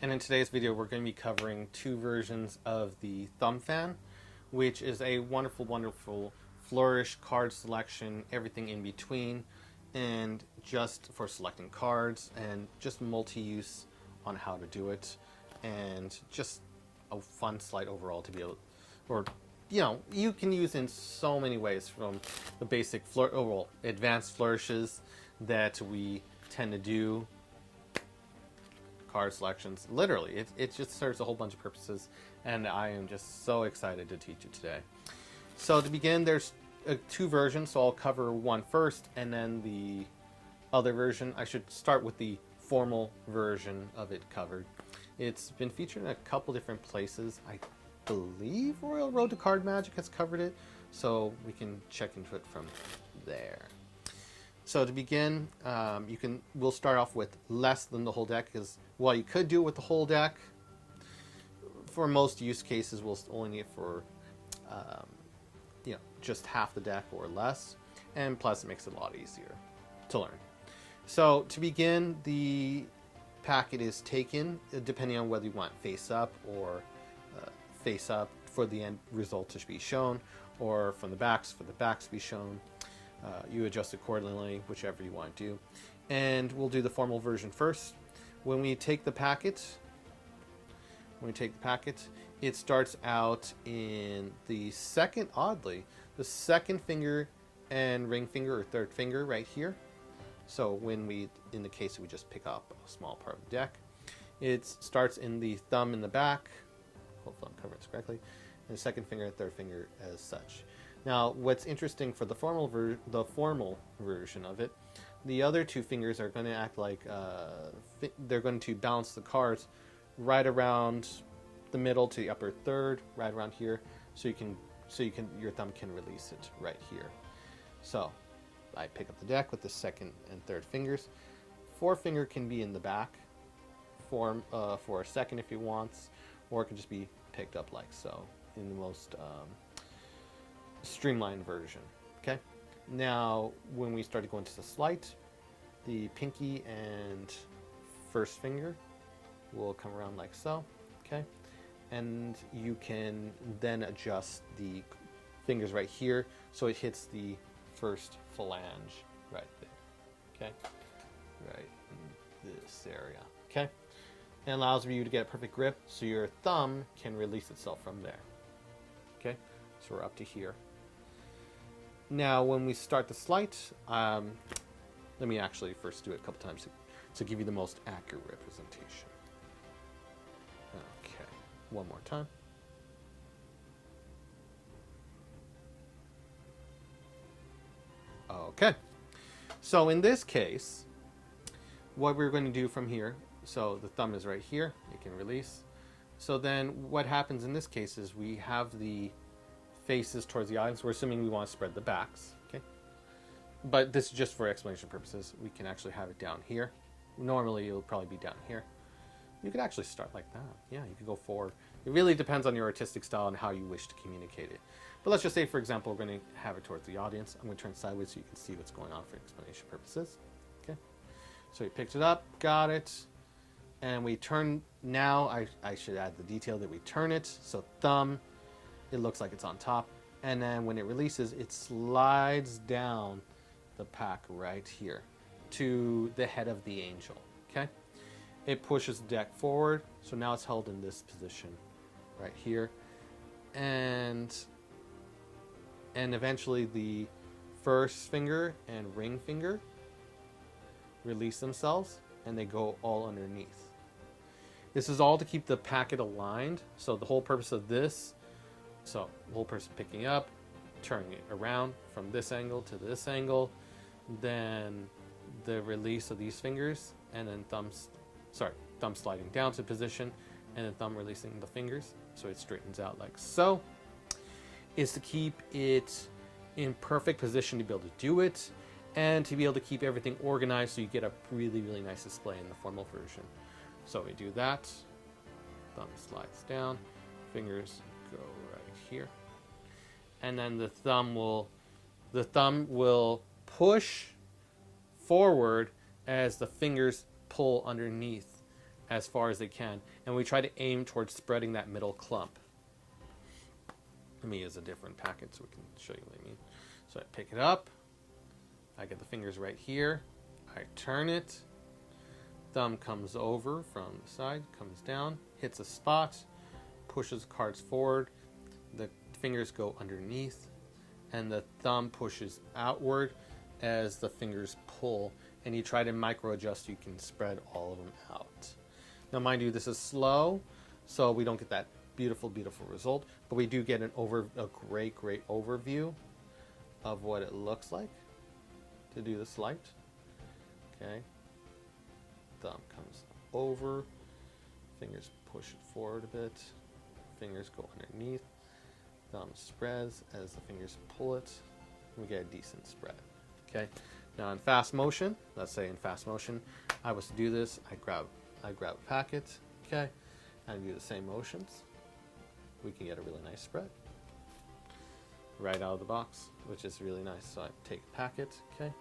And in today's video, we're going to be covering two versions of the thumb fan, which is a wonderful, wonderful flourish card selection, everything in between, and just for selecting cards and just multi-use on how to do it, and just a fun slide overall to be able, or you can use in so many ways, from the basic advanced flourishes that we tend to do, card selections. Literally, it just serves a whole bunch of purposes, and I am just so excited to teach it today. So to begin, there's two versions, so I'll cover one first, and then the other version. I should start with the formal version of it covered. It's been featured in a couple different places. I believe Royal Road to Card Magic has covered it, so we can check into it from there. So to begin, we'll start off with less than the whole deck, because while you could do it with the whole deck, for most use cases we'll only need it for just half the deck or less, and plus it makes it a lot easier to learn. So to begin, the packet is taken depending on whether you want face up or face up for the end result to be shown, or from the backs for the backs to be shown. You adjust accordingly, whichever you want to do. And we'll do the formal version first. When we take the packet, it starts out in the second, oddly, the second finger and ring finger or third finger right here. So in the case we just pick up a small part of the deck, it starts in the thumb in the back. Hopefully I'm covering this correctly. And the second finger and third finger as such. Now, what's interesting for the formal version of it, the other two fingers are going to act like they're going to balance the cards right around the middle to the upper third, right around here, so your thumb can release it right here. So I pick up the deck with the second and third fingers. Forefinger can be in the back for a second if he wants, or it can just be picked up like so in the most streamlined version. Okay, now when we start to go into the sleight, the pinky and first finger will come around like so. Okay, and you can then adjust the fingers right here so it hits the first phalange right there. Okay, right in this area. Okay, and allows you to get a perfect grip so your thumb can release itself from there. Okay, so we're up to here. Now, when we start the sleight, let me actually first do it a couple times to give you the most accurate representation. Okay, one more time. Okay, so in this case, what we're going to do from here, so the thumb is right here, it can release. So then what happens in this case is we have the faces towards the audience. We're assuming we want to spread the backs, okay? But this is just for explanation purposes. We can actually have it down here. Normally it'll probably be down here. You could actually start like that. Yeah, you could go forward. It really depends on your artistic style and how you wish to communicate it. But let's just say, for example, we're going to have it towards the audience. I'm going to turn sideways so you can see what's going on for explanation purposes. Okay, so we picked it up, got it, and we turn. Now I should add the detail that we turn it. So thumb, it looks like it's on top, and then when it releases, it slides down the pack right here to the head of the angel. Okay, it pushes the deck forward, so now it's held in this position right here, and eventually the first finger and ring finger release themselves, and they go all underneath. This is all to keep the packet aligned. So the whole purpose of this, so the whole person picking up, turning it around from this angle to this angle, then the release of these fingers, and then thumb sliding down to position, and then thumb releasing the fingers so it straightens out like so, is to keep it in perfect position to be able to do it, and to be able to keep everything organized so you get a really, really nice display in the formal version. So we do that, thumb slides down, fingers go right here, and then the thumb will push forward as the fingers pull underneath as far as they can. And we try to aim towards spreading that middle clump. Let me use a different packet so we can show you what I mean. So I pick it up. I get the fingers right here. I turn it. Thumb comes over from the side, comes down, hits a spot, pushes cards forward. The fingers go underneath, and the thumb pushes outward as the fingers pull. And you try to micro adjust so you can spread all of them out. Now, mind you, this is slow, so we don't get that beautiful, beautiful result, but we do get a great, great overview of what it looks like to do this light. Okay. Thumb comes over, fingers push it forward a bit, fingers go underneath, thumb spreads as the fingers pull it, we get a decent spread. Okay. Now in fast motion, let's say in fast motion, I was to do this, I grab a packet, okay, and do the same motions. We can get a really nice spread right out of the box, which is really nice. So I take a packet, okay,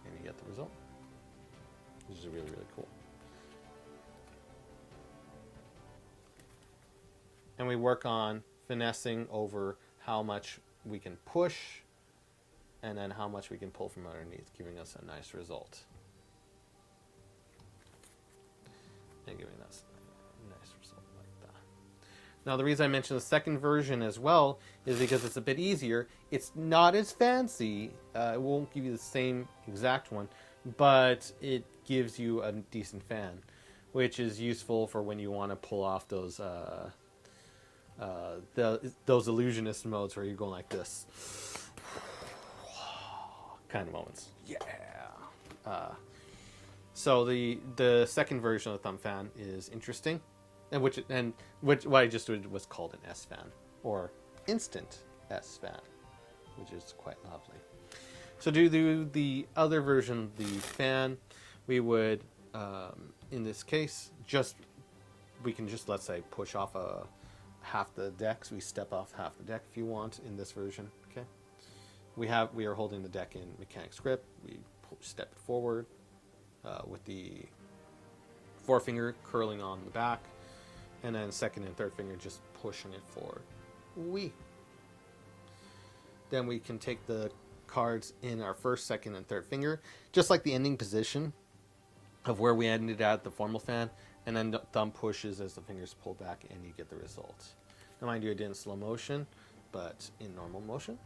and you get the result, which is really, really cool. And we work on finessing over how much we can push and then how much we can pull from underneath, giving us a nice result. And giving us a nice result like that. Now, the reason I mentioned the second version as well is because it's a bit easier. It's not as fancy. It won't give you the same exact one, but it gives you a decent fan, which is useful for when you want to pull off those illusionist modes where you're going like this kind of moments. Yeah. So the second version of the thumb fan is interesting, and which what I just did was called an S fan or instant S fan, which is quite lovely. So to do the other version of the fan, we would in this case we can just, let's say, push off half the deck. So we step off half the deck if you want in this version. Okay. We are holding the deck in mechanics grip. We step it forward with the forefinger curling on the back, and then second and third finger just pushing it forward. Then we can take the cards in our first, second, and third finger, just like the ending position of where we ended at the formal fan, and then the thumb pushes as the fingers pull back, and you get the result. Now, mind you, I did in slow motion, but in normal motion,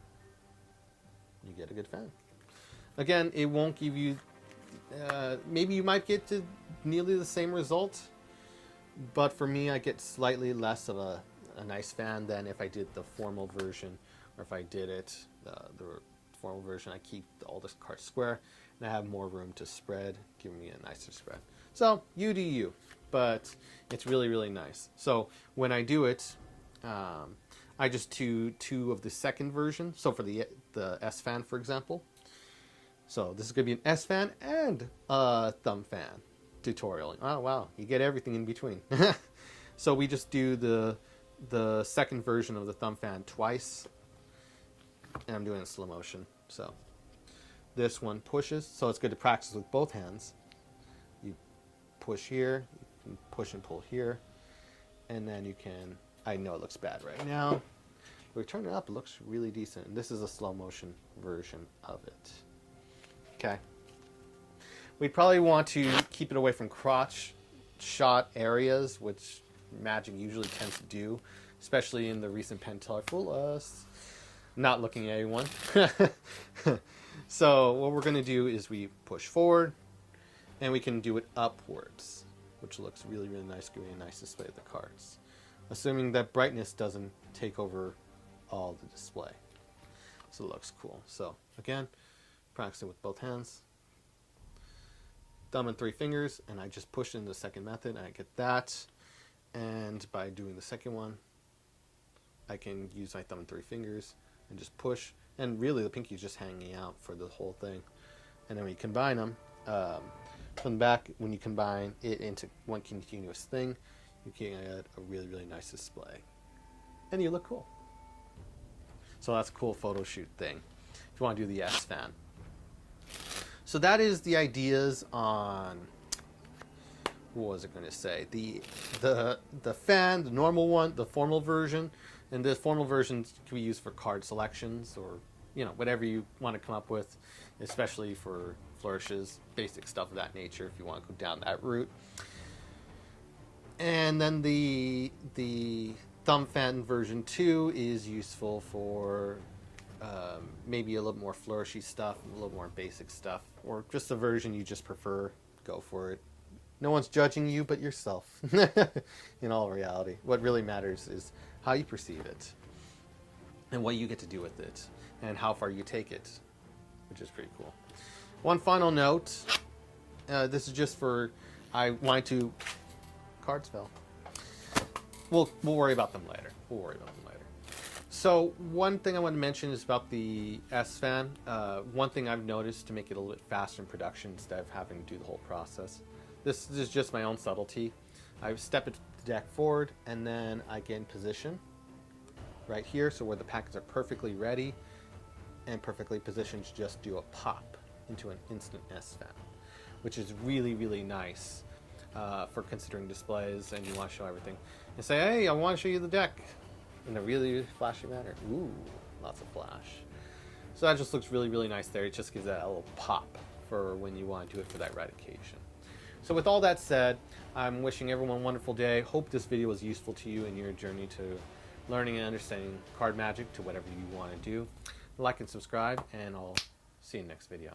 you get a good fan. Again, it won't give you, maybe you might get to nearly the same result, but for me, I get slightly less of a nice fan than if I did the formal version, or if I did it, the formal version, I keep all the cards square, and I have more room to spread, giving me a nicer spread. So, you do you, but it's really, really nice. So, when I do it, I just do two of the second version. So for the S fan, for example. So this is going to be an S fan and a thumb fan tutorial. Oh, wow. You get everything in between. So we just do the second version of the thumb fan twice. And I'm doing it in slow motion. So this one pushes. So it's good to practice with both hands. You push here. You can push and pull here. And then you can... I know it looks bad right now. We turn it up, it looks really decent. And this is a slow motion version of it. Okay. We'd probably want to keep it away from crotch shot areas, which Magic usually tends to do, especially in the recent Penteller Fool Us. Not looking at anyone. So what we're going to do is we push forward, and we can do it upwards, which looks really, really nice, giving a nice display of the cards. Assuming that brightness doesn't take over all the display. So it looks cool. So again, practicing with both hands. Thumb and three fingers, and I just push in the second method, and I get that. And by doing the second one, I can use my thumb and three fingers and just push. And really the pinky is just hanging out for the whole thing. And then when you combine them, from the back, when you combine it into one continuous thing, you can get a really, really nice display. And you look cool. So that's a cool photo shoot thing if you want to do the S fan. So that is the ideas on what was it going to say? The fan, the normal one, the formal version, and the formal version can be used for card selections or whatever you want to come up with, especially for flourishes, basic stuff of that nature if you want to go down that route. And then the thumb fan version 2 is useful for maybe a little more flourishy stuff, a little more basic stuff, or just the version you just prefer. Go for it. No one's judging you but yourself. In all reality, what really matters is how you perceive it and what you get to do with it and how far you take it, which is pretty cool. One final note. This is just for, I wanted to, cards fell. We'll worry about them later. So one thing I want to mention is about the S fan. One thing I've noticed to make it a little bit faster in production instead of having to do the whole process. This is just my own subtlety. I step the deck forward and then I get in position right here, so where the packets are perfectly ready and perfectly positioned to just do a pop into an instant S fan, which is really, really nice for considering displays and you want to show everything. And say, hey, I want to show you the deck in a really flashy manner. Ooh, lots of flash. So that just looks really, really nice there. It just gives that a little pop for when you want to do it for that right occasion. So with all that said, I'm wishing everyone a wonderful day. Hope this video was useful to you in your journey to learning and understanding card magic to whatever you want to do. Like and subscribe, and I'll see you in the next video.